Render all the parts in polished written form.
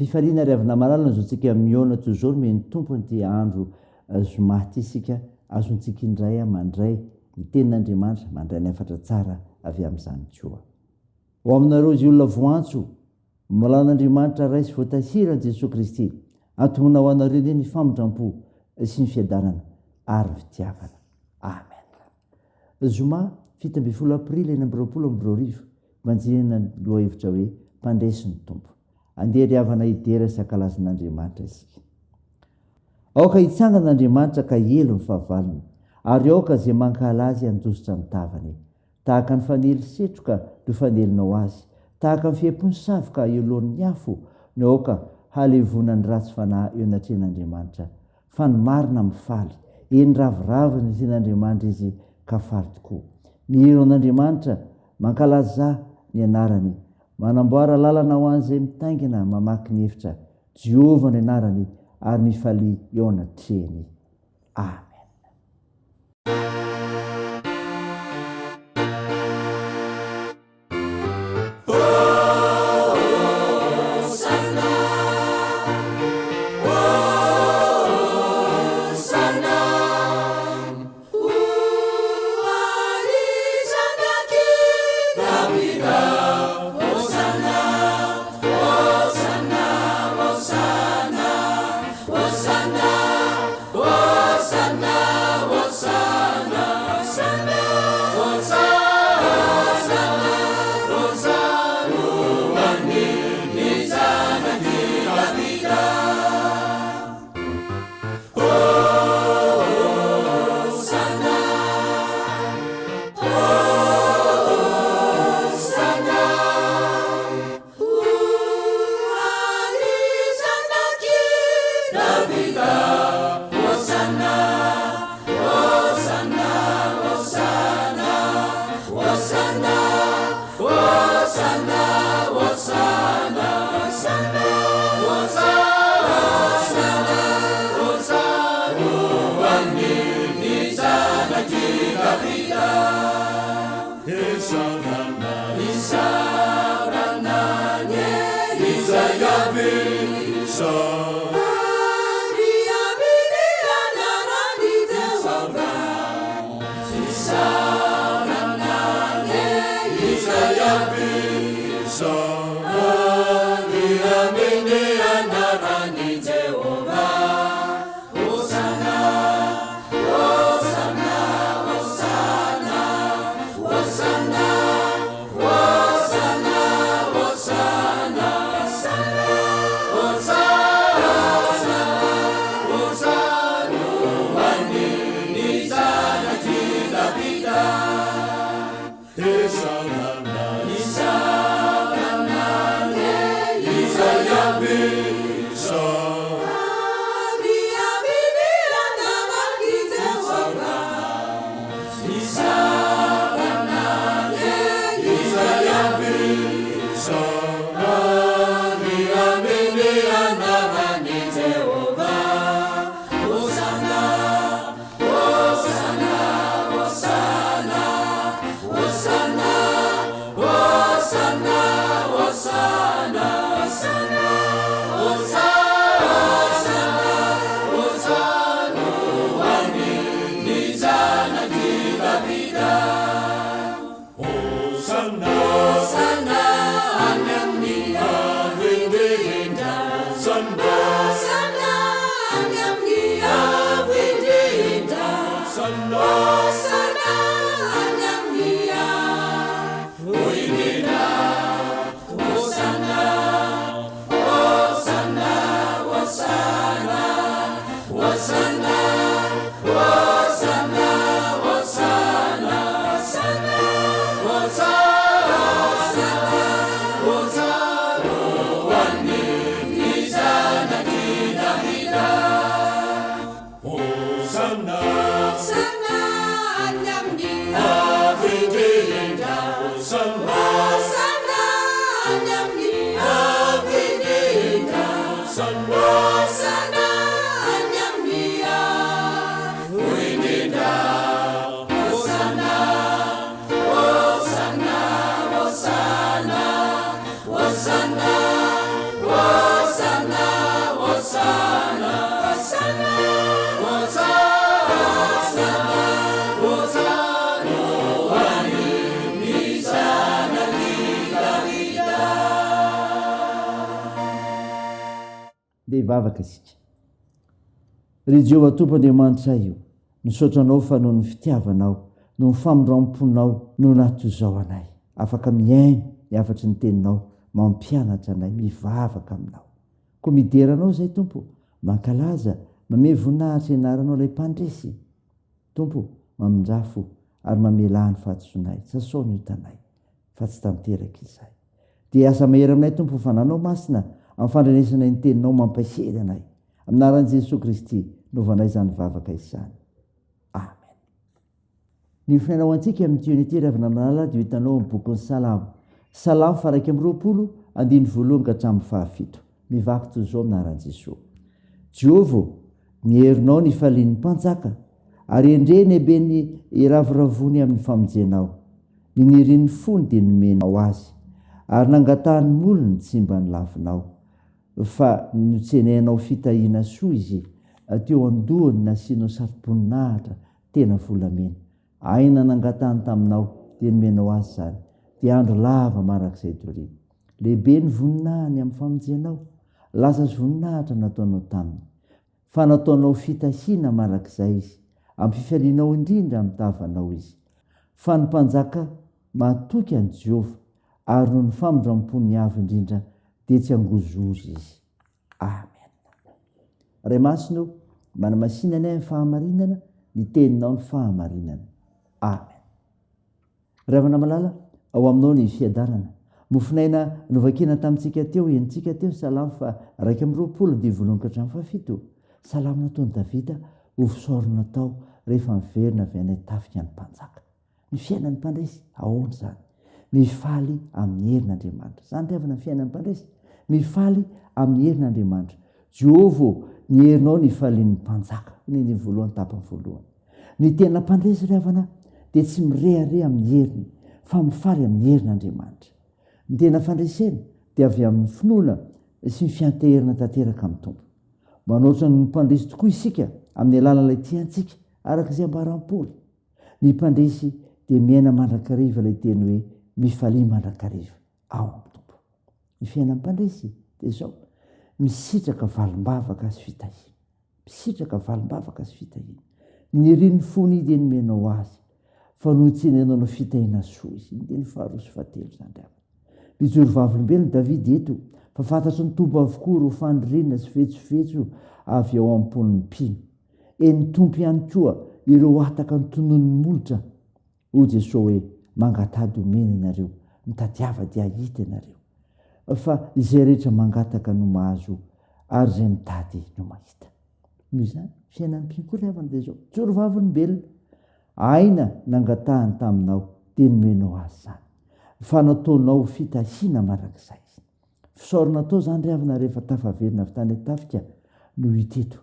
ampifaliana ry avina malalana zao tsika miona toujours me ny tompony ty andro zoma ty sika azontsika indray mandray ny tenin'Andriamanitra mandray ny afatra tsara avy amin'izany koa. Ho aminareo izy olona voantso malan'Andriamanitra ray sy voatahiran Jesosy Kristy antonona ho anareo ny famindrampo sy ny fiadanana ary fitiavana. Amen. Zoma 7 aprily 2022 manjinana loha hevitra hoe mpandresy ny tompo. Andeha riavana idera sy ankalazan'Andriamanitra isika. Aoka hitsangan'Andriamanitra ka elo ny fahavalony ary aoka zay mankala azy andositra ny tavany tahaka ny fanely setroka no fanelinao azy tahaka ny fiampony savoka elohan'ny afo no aoka halevona ny ratsy fanahy eo anatren'Andriamanitra fa ny marina mifaly eny ravoravo ny ten'Andriamanitra izy ka faly tokoa. Mihero an'Andriamanitra mankalaza ny anarany manamboara lalana ho an'izay mitaingina mamaky ny hevitra Jehovah ny anarany ary mifaly eo anatrehany. Amen. hivavaka isika. Ry Jehovah Tompo Andriamanitra io, misaotra anao fa noho ny fitiavanao, noho ny famindraom-ponao no natozao anay. Afaka miaino miafatry ny teninao, mampianatra anay, mivavaka aminao. Koa mideranao zay Tompo, mankalaza, mame voninahitra ianaranao ilay mpandresy. Tompo, mamindrafo ary mamelahany fahatsoanay, sasaony io tanay, fa tsy tanteraka izay. Dia asa mahery aminay Tompo fananao masina, amin'ny fandrenesanay ny teninao mampasery anay. Aminaran'i Jesosy Kristy, novanay izany vavaka izany. Amen. Ny finainao antsika amin'ity unité ravina manala dia hitanao amin'ny bokin'ny Salamo. Salamo faraika amin'ny 20, andiny voalohany ka hatramin'ny 17. Mivaky toy izao aminaran'i Jesosy. Jehovah, miherinao ny falian'ny mpanjaka, ary endreny ebe ny iraviravony amin'ny famonjenao. Ny nirian'ny fony dia nomenao azy, ary nangatahany molony tsy mba nilavinao. Fa notsenehanao fitahiana soa izy, teo andohany nasianao sarom-boninahitra tena volamena. Aina nangatahany taminao dia nomenao azy zany, dia andro lava marak'izay toria. Lehibe ny voninahiny amin'ny famonjenao, lasa sy voninahitra nataonao taminy. Fa nataonao fitahiana marak'izay izy, ampifalianao indrindra amin'ny tavanao izy. Fa ny mpanjaka matoky an'i Jehovah, ary noho ny famindram-pony avy indrindra dia tsy angozozy izy. Amen. Ray masino, manamasinana ny fahamarinana, ny teninao ny fahamarinana. Amen. Ravana malala, ao aminao ny fiadarana. Mofinaina novakina tamintsika teo, enitsika teo salamo fa 120 dia voalohany ka hatramin'ny 17. Salamo nataon'i Davida ho fisaorana tao rehefa miverina avy any tafika ny mpanjaka. Ny fiainan'ny mpandresy, ahoana zany? Mifaly amin'ny herin'Andriamanitra. Zany riavana ny fiainan'ny mpandresy. Mifaly amin'ny herin'Andriamanitra. Jehovah, miherinao ny falian'ny mpanjaka. Ny voalohany tapany voalohany. Ny tena mpandresy riavana dia tsy mirehare amin'ny heriny, fa mifaly amin'ny herin'Andriamanitra. Ny tena fandresena dia avy amin'ny finoana sy ny fianteherina tanteraka amin'ny Tompo. Manoatra ny mpandresy tokoa isika amin'ny alalan'ilay tiantsika araka izay ambaram-polo. Ny mpandresy dia miaina mandrakariva ilay teny hoe mifalia mandrakariva ao amin'ny Tompo. Ny fiainan'ny mpandresy dia izao, misitraka valim-bavaka sy fitahiana. Misitraka valim-bavaka sy fitahiana. Ny rian'ny fony dia nomenao azy, fa notsenenao fitahiana soa izy. Ny teny 2 sy 7 zany riavana. Mijoro vavolombelony Davida eto, fa fantatry ny Tompo avokoa ro fandriana sy vetsovetso avy ao am-pon'ny mpino. Eny Tompo ihany koa ireo ataka ny tonon'ny molotra. O Jesosy hoe, mangatady omena ianareo, mitadiava dia hita ianareo. Fa izay rehetra mangataka no mahazo, ary izay mitady no mahita. Noho izany, fiainan'ny mpino koa riavana dia izao. Mijoro vavolombelona, aina nangatahany taminao dia nomenao azy zany. Fa nataonao fitahiana marak'izay. Fisaorana tao zany riavana rehefa tafaverina avy tany tafika no hiteto.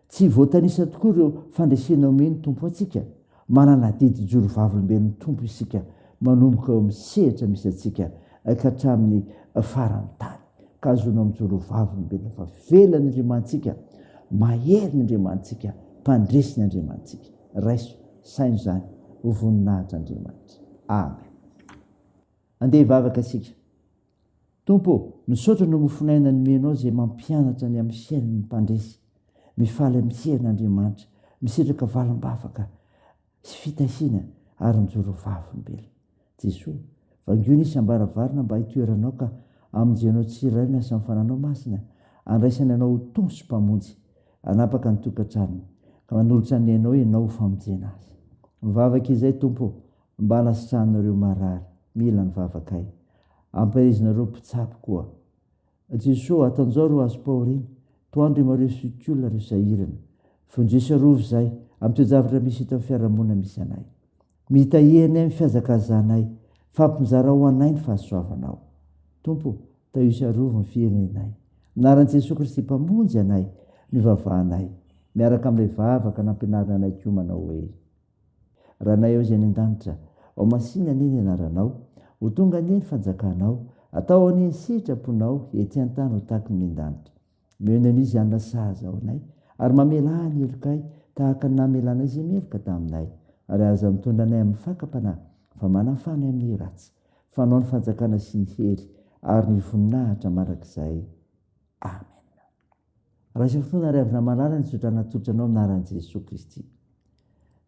Tsy voatanisa tokoa ireo fandresena omeny Tompo atsika. Manana didy joro vavolombelon'ny Tompo isika, manomboka eo amin'ny sehatra misy atsika ka hatramin'ny farany tany. Ka azonao mijoro vavolombelona fa velany Andriamantsika, mahery ny Andriamantsika, mpandresy ny Andriamantsika. Raiso, saino zany, ho voninahitra Andriamanitra. Amen. Andeha hivavaka isika. Tompo, misaotra no mofinaina ny menao izay mampianatra ny amin'ny fiainan'ny mpandresy. Mifaly amin'ny herin'Andriamanitra, misitraka valim-bavaka sy fitahiana ary mijoro vavolombelona. Jesosy, vangiona isy ambaravarina mba hitoeranao ka amonjenao tsiraina sy fananao masina, andraisana anao tony sy mpamonjy, anapaka ny tokantranony, ka manolotra ny ianao ianao famonjena azy. Mivavaka izay Tompo, mba hanasitranareo marary, mila ny vavakay. Ampahizinareo mpitsapy koa. Jesosy, atanjao reo azo paorina, toandro mareo sikolona reo sahirana. Fondresa rovo izay, amin'ny toe-javatra misy hita amin'ny fiarahamonina misy anay. Mitahianay amin'ny fihazakazanay, fampinjara ho anay ny fahasoavanao. Tompo, tahisa rovo ny firenenay. Anaran'i Jesosy Kristy mpamonjy anay, mivavahanay, miaraka amin'ilay vavaka nampianarina anay koa manao hoe: Ranay ao izay ny an-danitra, ao masina anie ny anaranao, ho tonga anie ny fanjakanao, atao anie ny sitraponao, ety an-tany ho tahaky ny an-danitra. Mihena an'izy anona sahaza ao anay, ary mamela ny elokay tahaka ny namelana izy meloka taminay, ary aza mitondra anay amin'ny fakapanahy, fa manafany amin'ny ratsy. Fanao ny fanjakana sy ny hery, ary ny voninahitra marak'izay. Amen. raha sy fotoana ry avina malala ny sotranatotranao minaran'i Jesosy Kristy.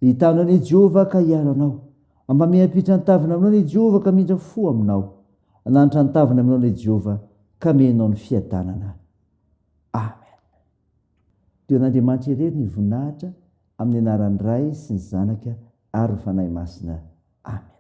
Hitanao ny Jehovah ka hiaro anao, ampamihampitra ny tavina aminao ny Jehovah ka mindra fo aminao, nanitra ny tavina aminao ny Jehovah ka menao ny fiadanana. Amen. Deon'Andriamanitra irery ny voninahitra amin'ny anaran'ny Ray sy ny Zanaka ary ny Fanahy Masina. Amen.